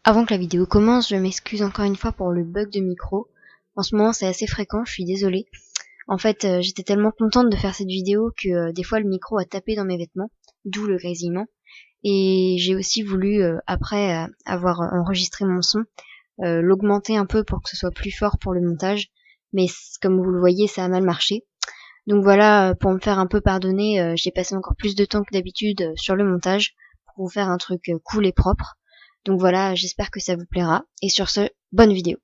Avant que la vidéo commence, je m'excuse encore une fois pour le bug de micro. En ce moment, c'est assez fréquent, je suis désolée. En fait, j'étais tellement contente de faire cette vidéo que des fois le micro a tapé dans mes vêtements, d'où le grésillement. Et j'ai aussi voulu, après avoir enregistré mon son, l'augmenter un peu pour que ce soit plus fort pour le montage. Mais comme vous le voyez, ça a mal marché. Donc voilà, pour me faire un peu pardonner, j'ai passé encore plus de temps que d'habitude sur le montage pour vous faire un truc cool et propre. Donc voilà, j'espère que ça vous plaira. Et sur ce, bonne vidéo.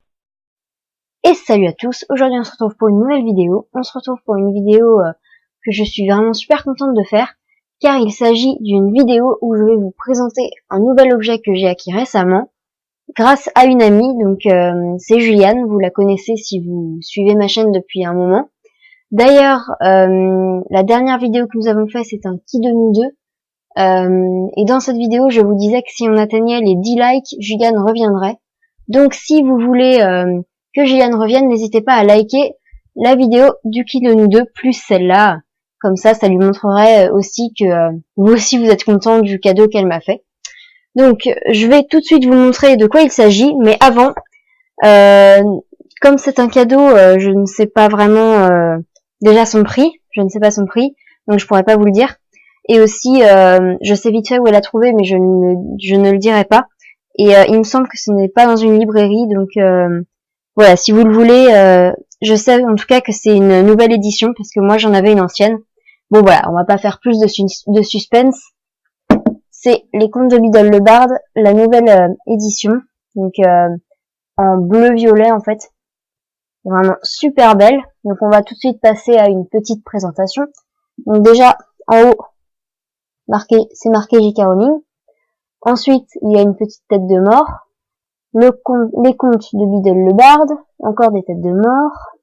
Et salut à tous, aujourd'hui on se retrouve pour une nouvelle vidéo. On se retrouve pour une vidéo que je suis vraiment super contente de faire, car il s'agit d'une vidéo où je vais vous présenter un nouvel objet que j'ai acquis récemment, grâce à une amie. Donc c'est Juliane, vous la connaissez si vous suivez ma chaîne depuis un moment. D'ailleurs, la dernière vidéo que nous avons fait, c'est un qui de nous deux. Et dans cette vidéo, je vous disais que si on atteignait les 10 likes, Juliane reviendrait. Donc si vous voulez que Juliane revienne, n'hésitez pas à liker la vidéo du qui de nous deux, plus celle-là. Comme ça lui montrerait aussi que vous aussi vous êtes content du cadeau qu'elle m'a fait. Donc je vais tout de suite vous montrer de quoi il s'agit, mais avant, comme c'est un cadeau, je ne sais pas vraiment déjà son prix, je ne sais pas son prix, donc je pourrais pas vous le dire. Et aussi, je sais vite fait où elle a trouvé, mais je ne le dirai pas. Et il me semble que ce n'est pas dans une librairie, donc voilà, si vous le voulez, je sais en tout cas que c'est une nouvelle édition, parce que moi j'en avais une ancienne. Bon voilà, on va pas faire plus de suspense. C'est Les Contes de Biddle le Barde, la nouvelle édition, donc en bleu-violet en fait. C'est vraiment super belle. Donc on va tout de suite passer à une petite présentation. Donc déjà, en haut, c'est marqué J.K. Rowling. Ensuite, il y a une petite tête de mort. Les contes de Biddle le Barde. Encore des têtes de mort.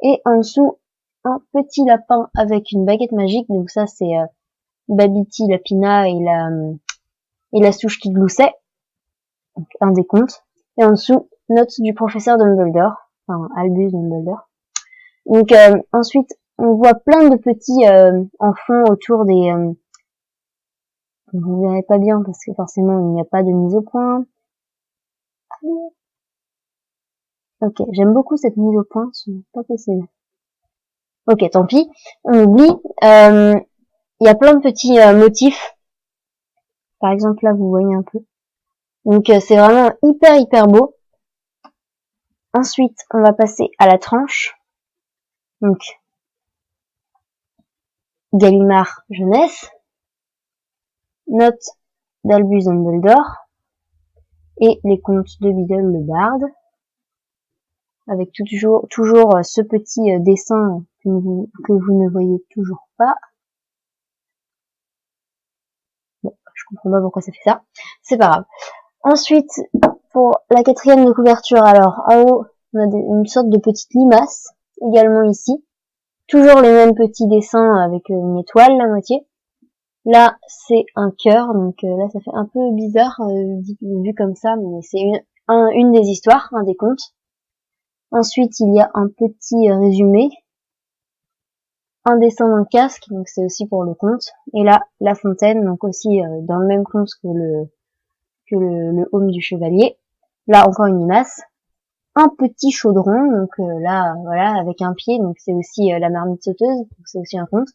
Et en dessous, un petit lapin avec une baguette magique. Donc ça, c'est Babity, Lapina et la souche qui gloussait. Donc un des contes. Et en dessous, note du professeur Dumbledore. Enfin, Albus Dumbledore. Donc ensuite, on voit plein de petits en fond autour des... vous verrez pas bien parce que forcément il n'y a pas de mise au point. Ok, j'aime beaucoup cette mise au point, c'est pas possible. Ok, tant pis, on oublie. Il y a plein de petits motifs. Par exemple là, vous voyez un peu. Donc c'est vraiment hyper beau. Ensuite, on va passer à la tranche. Donc, Gallimard jeunesse. Note d'Albus Dumbledore. Et les contes de Biddle le Barde. Avec toujours ce petit dessin que vous ne voyez toujours pas. Bon, je comprends pas pourquoi ça fait ça. C'est pas grave. Ensuite, pour la quatrième de couverture, alors en haut, on a une sorte de petite limace, également ici. Toujours les mêmes petits dessins avec une étoile, la moitié. Là, c'est un cœur, donc là, ça fait un peu bizarre vu comme ça, mais c'est une des histoires, un des contes. Ensuite, il y a un petit résumé, un dessin d'un casque, donc c'est aussi pour le conte. Et là, La Fontaine, donc aussi dans le même conte que le Home du Chevalier. Là, encore une limace. Un petit chaudron, donc là, voilà, avec un pied, donc c'est aussi la marmite sauteuse, donc c'est aussi un conte.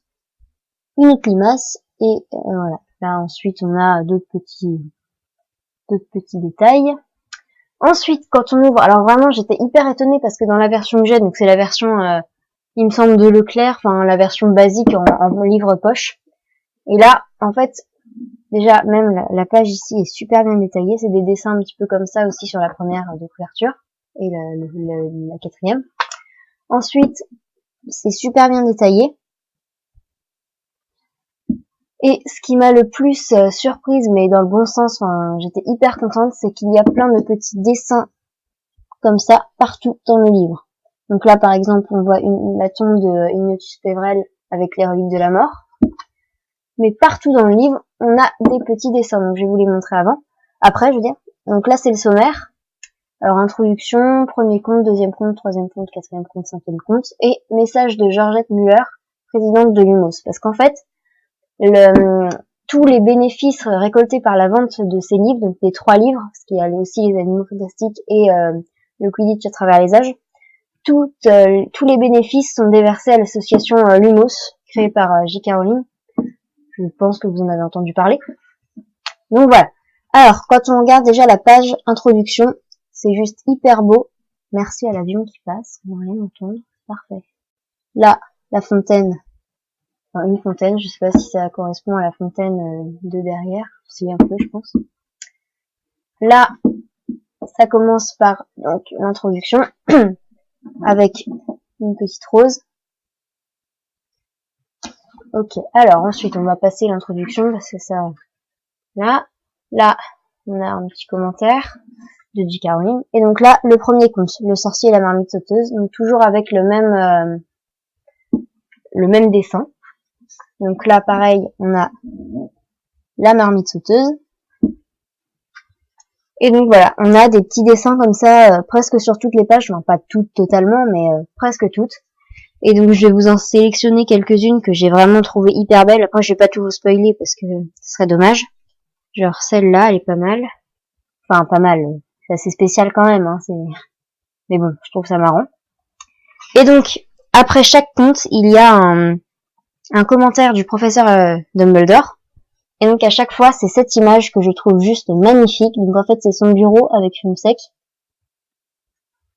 Une autre limace, et voilà. Là, ensuite, on a d'autres petits détails. Ensuite, quand on ouvre, alors vraiment, j'étais hyper étonnée parce que dans la version que j'ai, donc c'est la version, il me semble, de Leclerc, enfin la version basique en livre poche. Et là, en fait, déjà, même la page ici est super bien détaillée. C'est des dessins un petit peu comme ça aussi sur la première de couverture et la quatrième. Ensuite, c'est super bien détaillé. Et ce qui m'a le plus surprise, mais dans le bon sens, j'étais hyper contente, c'est qu'il y a plein de petits dessins comme ça partout dans le livre. Donc là, par exemple, on voit la tombe de Ignotus Peverell avec les reliques de la mort. Mais partout dans le livre, on a des petits dessins. Donc je vais vous les montrer avant. Après, je veux dire. Donc là, c'est le sommaire. Alors, introduction, premier conte, deuxième conte, troisième conte, quatrième conte, cinquième conte. Et message de Georgette Muller, présidente de l'UMOS. Parce qu'en fait, tous les bénéfices récoltés par la vente de ces livres, donc les 3 livres, parce qu'il y a aussi les Animaux Fantastiques et le Quidditch à travers les âges. Tous les bénéfices sont déversés à l'association Lumos, créée par J.K. Rowling. Je pense que vous en avez entendu parler. Donc voilà. Alors, quand on regarde déjà la page introduction, c'est juste hyper beau. Merci à l'avion qui passe, on va rien entendre. Parfait. Là, la fontaine. Enfin, une fontaine, je sais pas si ça correspond à la fontaine de derrière. Si, un peu, je pense. Là, ça commence par donc l'introduction avec une petite rose. Ok, alors ensuite on va passer l'introduction parce que ça... Là, on a un petit commentaire de J.K. Rowling. Et donc là, le premier conte, le sorcier et la marmite sauteuse, donc toujours avec le même dessin. Donc là, pareil, on a la marmite sauteuse. Et donc voilà, on a des petits dessins comme ça, presque sur toutes les pages, enfin pas toutes totalement, mais presque toutes. Et donc je vais vous en sélectionner quelques-unes que j'ai vraiment trouvées hyper belles. Après, je vais pas tout vous spoiler parce que ce serait dommage. Genre celle-là, elle est pas mal. Enfin, pas mal. C'est assez spécial quand même, hein. Mais bon, je trouve ça marrant. Et donc, après chaque conte, il y a un commentaire du professeur Dumbledore. Et donc à chaque fois, c'est cette image que je trouve juste magnifique. Donc en fait, c'est son bureau avec une sec.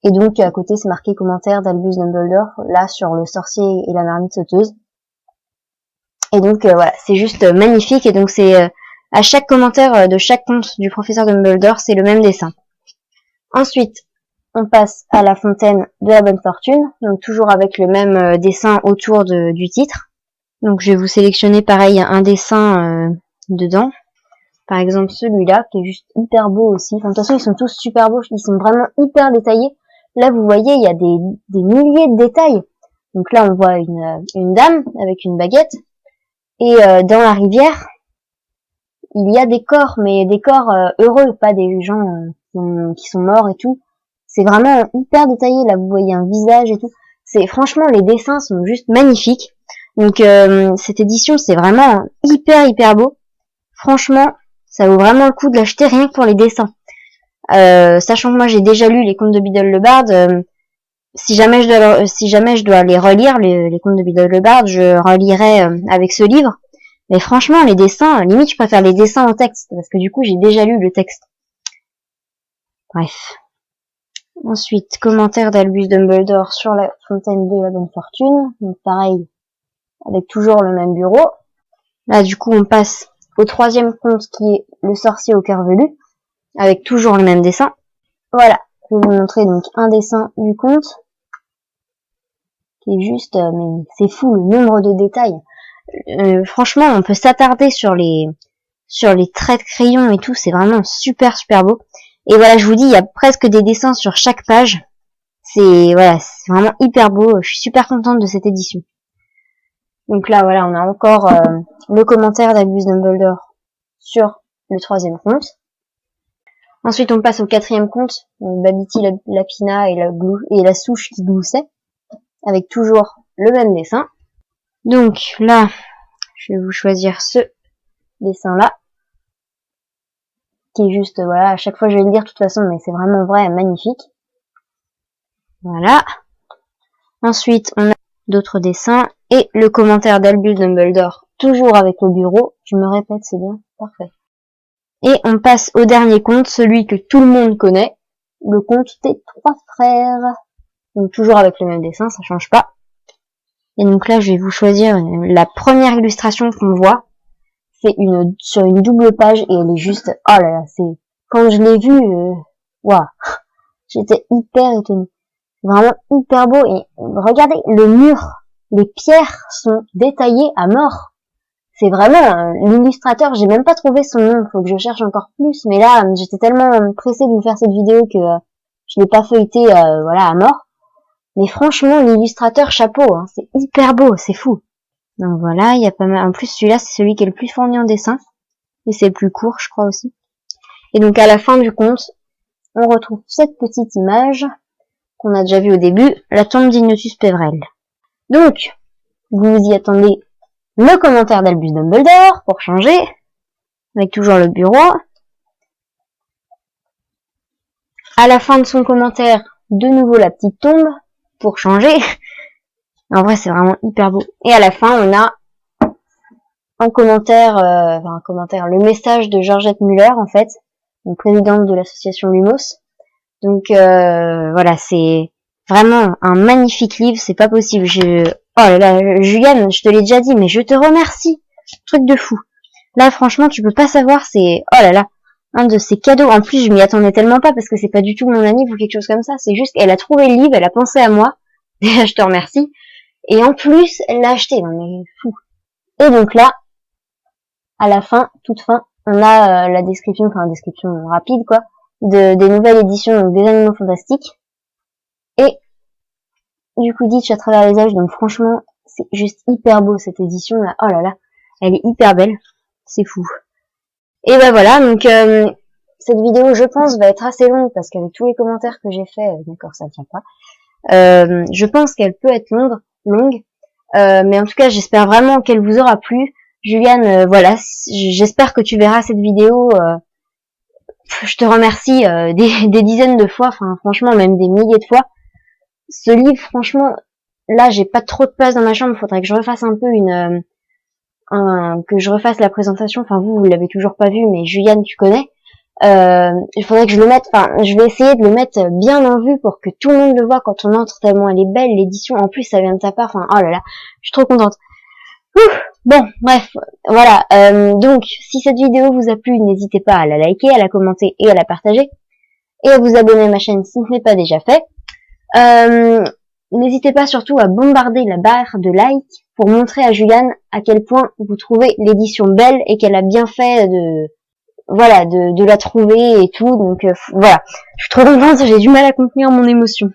Et donc à côté, c'est marqué commentaire d'Albus Dumbledore, là sur le sorcier et la marmite sauteuse. Et donc voilà, c'est juste magnifique. Et donc c'est à chaque commentaire de chaque conte du professeur Dumbledore, c'est le même dessin. Ensuite, on passe à la fontaine de la bonne fortune, donc toujours avec le même dessin autour du titre. Donc je vais vous sélectionner pareil un dessin dedans. Par exemple celui-là qui est juste hyper beau aussi. Enfin, de toute façon ils sont tous super beaux, ils sont vraiment hyper détaillés. Là vous voyez il y a des milliers de détails. Donc là on voit une dame avec une baguette. Et dans la rivière il y a des corps, mais des corps heureux, pas des gens qui sont morts et tout. C'est vraiment hyper détaillé. Là vous voyez un visage et tout. C'est franchement les dessins sont juste magnifiques. Donc cette édition c'est vraiment hyper beau. Franchement, ça vaut vraiment le coup de l'acheter rien que pour les dessins. Sachant que moi j'ai déjà lu les contes de Biddle le Bard, si jamais je dois les relire, les contes de Biddle le Bard, je relirai avec ce livre. Mais franchement, les dessins, limite je préfère les dessins au texte, parce que du coup j'ai déjà lu le texte. Bref. Ensuite, commentaire d'Albus Dumbledore sur la fontaine de la bonne fortune. Donc pareil, avec toujours le même bureau. Là du coup on passe au 3e conte qui est le sorcier au cœur velu, avec toujours le même dessin. Voilà, je vais vous montrer donc un dessin du conte, qui est juste, mais c'est fou le nombre de détails. Franchement, on peut s'attarder sur les traits de crayon et tout, c'est vraiment super beau. Et voilà, je vous dis, il y a presque des dessins sur chaque page. C'est vraiment hyper beau, je suis super contente de cette édition. Donc là, voilà, on a encore le commentaire d'Albus Dumbledore sur le 3e conte. Ensuite, on passe au 4e conte, Babity Lapina et la souche qui gloussait, avec toujours le même dessin. Donc là, je vais vous choisir ce dessin-là, qui est juste, voilà, à chaque fois je vais le dire de toute façon, mais c'est vraiment vrai, magnifique. Voilà. Ensuite, on a d'autres dessins, et le commentaire d'Albus Dumbledore, toujours avec le bureau. Je me répète, c'est bien, parfait. Et on passe au dernier conte, celui que tout le monde connaît, le conte des 3 frères. Donc toujours avec le même dessin, ça change pas. Et donc là, je vais vous choisir la première illustration qu'on voit. C'est sur une double page et elle est juste, oh là là, quand je l'ai vue, waouh, j'étais hyper étonnée. Vraiment hyper beau et regardez, le mur, les pierres sont détaillées à mort. C'est vraiment l'illustrateur, j'ai même pas trouvé son nom, faut que je cherche encore plus, mais là j'étais tellement pressée de vous faire cette vidéo que je l'ai pas feuilleté à mort. Mais franchement l'illustrateur chapeau, hein, c'est hyper beau, c'est fou. Donc voilà, il y a pas mal. En plus celui-là c'est celui qui est le plus fourni en dessin et c'est le plus court je crois aussi. Et donc à la fin du conte, on retrouve cette petite image qu'on a déjà vue au début, la tombe d'Ignotus Peverell. Donc vous y attendez le commentaire d'Albus Dumbledore, pour changer. avec toujours le bureau. À la fin de son commentaire, de nouveau la petite tombe, pour changer. En vrai, c'est vraiment hyper beau. Et à la fin, on a un commentaire, le message de Georgette Muller, en fait, donc présidente de l'association Lumos. Donc voilà, c'est vraiment un magnifique livre, c'est pas possible. Oh là là, Juliane, je te l'ai déjà dit, mais je te remercie. Truc de fou. Là, franchement, tu peux pas savoir, c'est... Oh là là, un de ces cadeaux. En plus, je m'y attendais tellement pas parce que c'est pas du tout mon anniv ou quelque chose comme ça. C'est juste, elle a trouvé le livre, elle a pensé à moi. Déjà, je te remercie. Et en plus, elle l'a acheté. Non mais fou. Et donc là, à la fin, toute fin, on a la description rapide quoi, des nouvelles éditions donc des Animaux Fantastiques. Et du Quidditch à travers les âges. Donc franchement, c'est juste hyper beau cette édition là. Oh là là, elle est hyper belle. C'est fou. Et ben voilà, donc cette vidéo, je pense, va être assez longue parce qu'avec tous les commentaires que j'ai fait, d'accord, ça tient pas. Je pense qu'elle peut être longue, mais en tout cas, j'espère vraiment qu'elle vous aura plu. Juliane, voilà, j'espère que tu verras cette vidéo. Je te remercie des dizaines de fois, enfin franchement même des milliers de fois. Ce livre, franchement, là, j'ai pas trop de place dans ma chambre. Faudrait que je refasse un peu que je refasse la présentation. Enfin, vous l'avez toujours pas vu, mais Juliane, tu connais. Il faudrait que je le mette, enfin, je vais essayer de le mettre bien en vue pour que tout le monde le voit quand on entre, tellement elle est belle, l'édition. En plus, ça vient de ta part. Enfin, oh là là, je suis trop contente. Bon, bref, voilà. Donc, si cette vidéo vous a plu, n'hésitez pas à la liker, à la commenter et à la partager. Et à vous abonner à ma chaîne si ce n'est pas déjà fait. N'hésitez pas surtout à bombarder la barre de like pour montrer à Juliane à quel point vous trouvez l'édition belle et qu'elle a bien fait de la trouver et tout. Donc voilà, je suis trop contente, j'ai du mal à contenir mon émotion.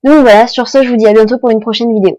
Donc voilà, sur ce, je vous dis à bientôt pour une prochaine vidéo.